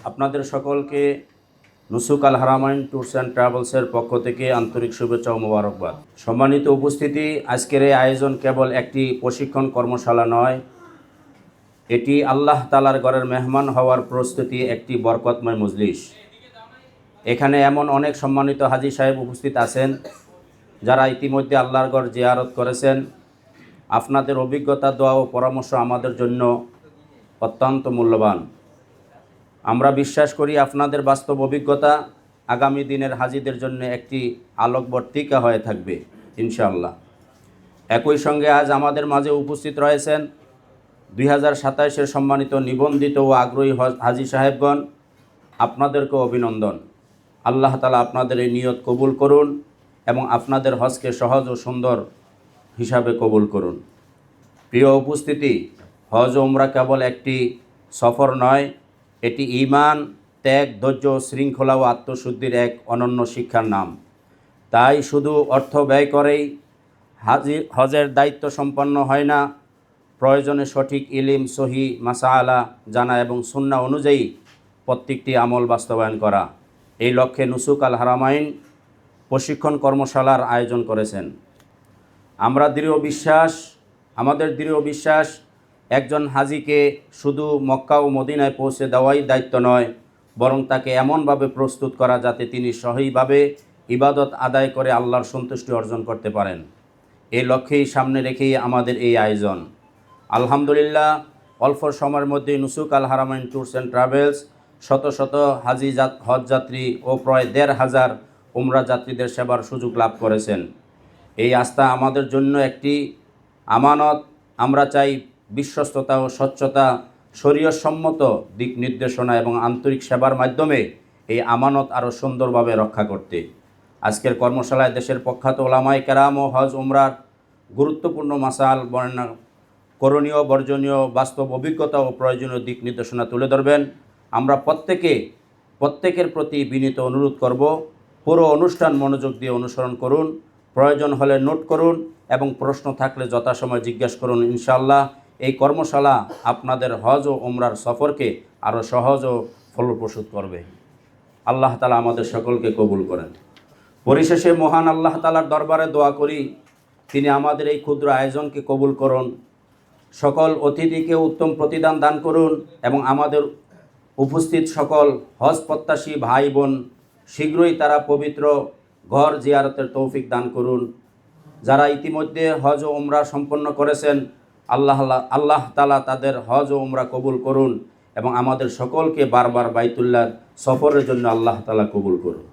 আপনাদের সকলকে Nusuk Al Haramain tours and ট্রাভেলসের পক্ষ থেকে আন্তরিক শুভেচ্ছা ও মোবারকবাদ। সম্মানিত উপস্থিতি, আজকের এই আয়োজন কেবল একটি প্রশিক্ষণ কর্মশালা নয়, এটি আল্লাহ তাআলার ঘরের মেহমান হওয়ার প্রস্তুতি, একটি বরকতময় মজলিস। এখানে এমন অনেক সম্মানিত হাজী সাহেব উপস্থিত আছেন যারা ইতিমধ্যে আল্লাহর ঘর জিয়ারত করেছেন। আপনাদের অভিজ্ঞতা, দোয়া ও পরামর্শ আমাদের জন্য অত্যন্ত মূল্যবান। আমরা বিশ্বাস করি আপনাদের বাস্তব অভিজ্ঞতা আগামী দিনের হাজীদের জন্য একটি আলোকবর্তিকা হয়ে থাকবে ইনশাআল্লাহ। একই সঙ্গে আজ আমাদের মাঝে উপস্থিত রয়েছেন 2027-এর সম্মানিত নিবন্ধিত ও আগ্রহী হাজী সাহেবগণ। আপনাদেরকে অভিনন্দন। আল্লাহ তাআলা আপনাদের এই নিয়ত কবুল করুন এবং আপনাদের হজকে সহজ ও সুন্দর হিসাবে কবুল করুন। প্রিয় উপস্থিতি, হজ ও উমরা কেবল একটি সফর নয়, এটি ঈমান, ত্যাগ, ধৈর্য, শৃঙ্খলা ও আত্মশুদ্ধির এক অনন্য শিক্ষার নাম। তাই শুধু অর্থ ব্যয় করেই হজের দায়িত্ব সম্পন্ন হয় না, প্রয়োজনে সঠিক ইলম, সহি মাসাআলা জানা এবং সুন্নাহ অনুযায়ী প্রত্যেকটি আমল বাস্তবায়ন করা। এই লক্ষ্যে নুসুক আল হারামাইন প্রশিক্ষণ কর্মশালার আয়োজন করেছেন। আমাদের দৃঢ় বিশ্বাস একজন হাজীকে শুধু মক্কা ও মদিনায় পৌঁছে দেওয়াই দায়িত্ব নয়, বরং তাকে এমনভাবে প্রস্তুত করা যাতে তিনি সহিভাবে ইবাদত আদায় করে আল্লাহর সন্তুষ্টি অর্জন করতে পারেন। এই লক্ষ্যেই সামনে রেখেই আমাদের এই আয়োজন। আলহামদুলিল্লাহ, অল্প সময়ের মধ্যে Nusuk Al Haramain tours and travels শত শত হাজী হজ যাত্রী ও প্রায় 1,500 উমরা যাত্রীদের সেবার সুযোগ লাভ করেছেন। এই আস্থা আমাদের জন্য একটি আমানত। আমরা চাই বিশ্বস্ততা ও স্বচ্ছতা, শরীয়তসম্মত দিক নির্দেশনা এবং আন্তরিক সেবার মাধ্যমে এই আমানত আরও সুন্দরভাবে রক্ষা করতে। আজকের কর্মশালায় দেশের প্রখ্যাত ওলামায়ে কেরাম ও হজ উমরার গুরুত্বপূর্ণ মাসাল বর্ণনা, করণীয় বর্জনীয় বাস্তব অভিজ্ঞতা ও প্রয়োজনীয় দিক নির্দেশনা তুলে ধরবেন। আমরা প্রত্যেকের প্রতি বিনীত অনুরোধ করব, পুরো অনুষ্ঠান মনোযোগ দিয়ে অনুসরণ করুন, প্রয়োজন হলে নোট করুন এবং প্রশ্ন থাকলে যথাসময়ে জিজ্ঞাসা করুন। ইনশাআল্লাহ এই কর্মশালা আপনাদের হজ ও উমরার সফরকে আরও সহজ ও ফলপ্রসূ করবে। আল্লাহ তাআলা আমাদের সকলকে কবুল করেন। পরিশেষে মহান আল্লাহ তাআলার দরবারে দোয়া করি, তিনি আমাদের এই ক্ষুদ্র আয়োজনকে কবুল করুন, সকল অতিথিকে উত্তম প্রতিদান দান করুন এবং আমাদের উপস্থিত সকল হজ প্রত্যাশী ভাই বোন শীঘ্রই তারা পবিত্র ঘর জিয়ারতের তৌফিক দান করুন। যারা ইতিমধ্যে হজ ও উমরা সম্পন্ন করেছেন, আল্লাহ তাআলা তাদের হজ ও উমরা কবুল করুন এবং আমাদের সকলকে বারবার বাইতুল্লাহ সফরের জন্য আল্লাহ তাআলা কবুল করুন।